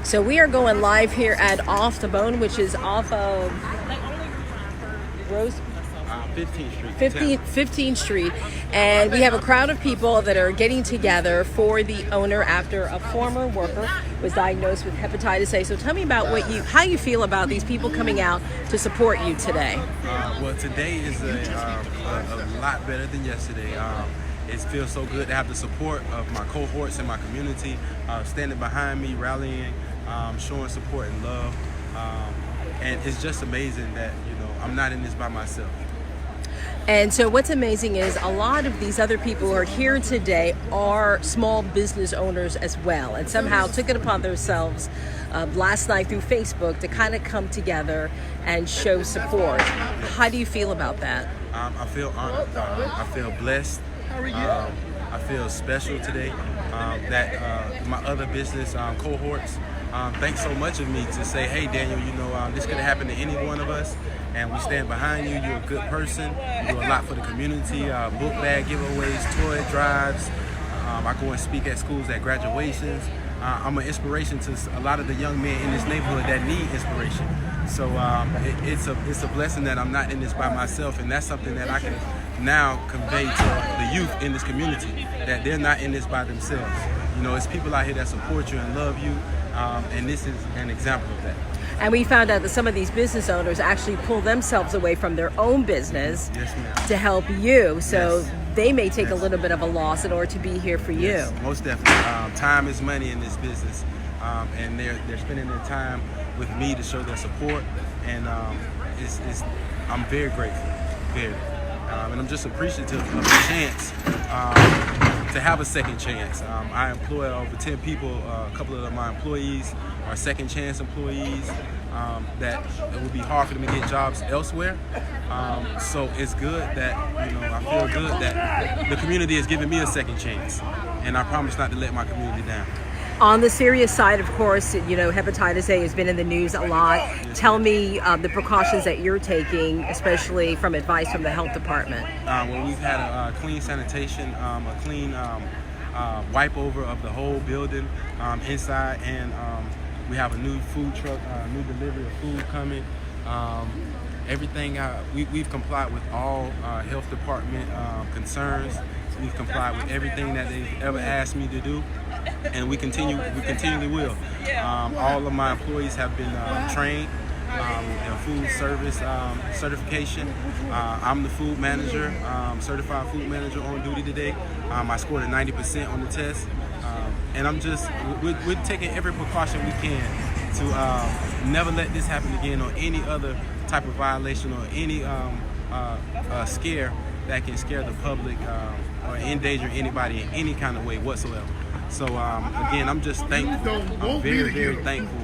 So we are going live here at Off the Bone, which is off of Rose 15th Street, and we have a crowd of people that are getting together for the owner after a former worker was diagnosed with hepatitis A. So tell me about how you feel about these people coming out to support you today. Well, today is a lot better than yesterday. It feels so good to have the support of my cohorts and my community standing behind me, rallying, showing support and love. And it's just amazing that, I'm not in this by myself. And so what's amazing is a lot of these other people who are here today are small business owners as well, and somehow took it upon themselves last night through Facebook to kind of come together and show support. How do you feel about that? I feel honored. I feel blessed. I feel special today that my other business cohorts think so much of me to say, hey, Daniel, this could have happened to any one of us, and we stand behind you. You're a good person. You do a lot for the community, book bag giveaways, toy drives. I go and speak at schools at graduations. I'm an inspiration to a lot of the young men in this neighborhood that need inspiration. So it's a blessing that I'm not in this by myself, and that's something that I can now convey to the youth in this community, that they're not in this by themselves. It's people out here that support you and love you, and this is an example of that. And we found out that some of these business owners actually pull themselves away from their own business to help you. So they may take a little bit of a loss in order to be here for you. Most definitely. Time is money in this business, and they're spending their time with me to show their support, and I'm very grateful, very. And I'm just appreciative of the chance to have a second chance. I employ over 10 people. A couple of my employees are second chance employees that it would be hard for them to get jobs elsewhere. So it's good that, I feel good that the community is giving me a second chance. And I promise not to let my community down. On the serious side, of course, hepatitis A has been in the news a lot. Tell me the precautions that you're taking, especially from advice from the health department. Well, we've had a clean sanitation, a clean wipe over of the whole building inside, and we have a new food truck, new delivery of food coming. Everything, we've complied with all health department concerns. We've complied with everything that they've ever asked me to do, and we continually will. All of my employees have been trained in food service certification. I'm the food manager, certified food manager on duty today. I scored a 90% on the test, and we're taking every precaution we can to never let this happen again, or any other type of violation, or any scare that can scare the public or endanger anybody in any kind of way whatsoever. So again, I'm just thankful. I'm very, very thankful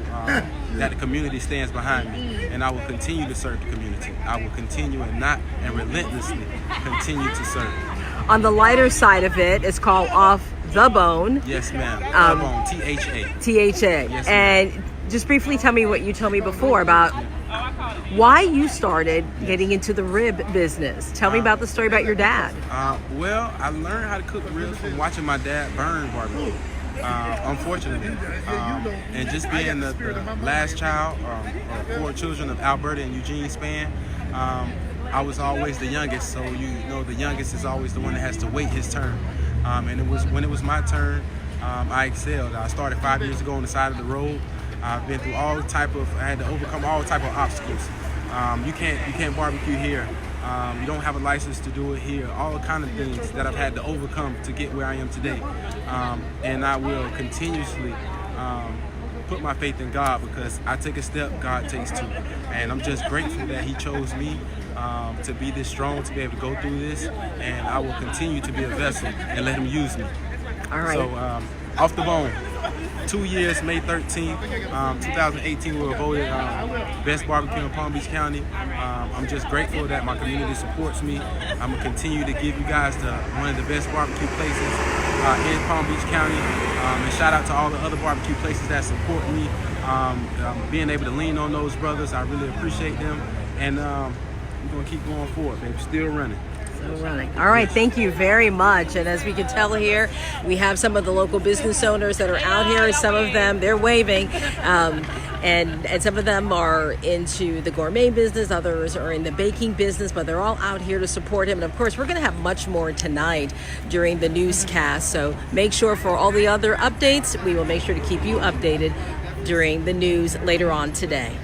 that the community stands behind me, and I will continue to serve the community. I will continue and relentlessly continue to serve. On the lighter side of it, it's called Off the Bone. Yes, ma'am. The Bone, THA. THA. Yes, and just briefly tell me what you told me before about why you started getting into the rib business. Tell me about the story about your dad. Well, I learned how to cook ribs from watching my dad burn barbecue. Unfortunately, and just being the last child of 4 children of Alberta and Eugene Spann, I was always the youngest. So the youngest is always the one that has to wait his turn. And when it was my turn, I excelled. I started 5 years ago on the side of the road. I've been through I had to overcome all type of obstacles. You can't barbecue here. You don't have a license to do it here. All kind of things that I've had to overcome to get where I am today. And I will continuously put my faith in God, because I take a step, God takes 2. And I'm just grateful that He chose me to be this strong, to be able to go through this. And I will continue to be a vessel and let Him use me. All right. So, Off the Bone. 2 years, May 13th, 2018, we were voted best barbecue in Palm Beach County. I'm just grateful that my community supports me. I'm gonna continue to give you guys one of the best barbecue places in Palm Beach County. And shout out to all the other barbecue places that support me. Being able to lean on those brothers, I really appreciate them. And we're gonna keep going forward, baby. Still running. Still running. All right, thank you very much. And as we can tell here, we have some of the local business owners that are out here. Some of them, they're waving. And some of them are into the gourmet business, others are in the baking business, but they're all out here to support him. And of course, we're going to have much more tonight during the newscast. So make sure for all the other updates, we will make sure to keep you updated during the news later on today.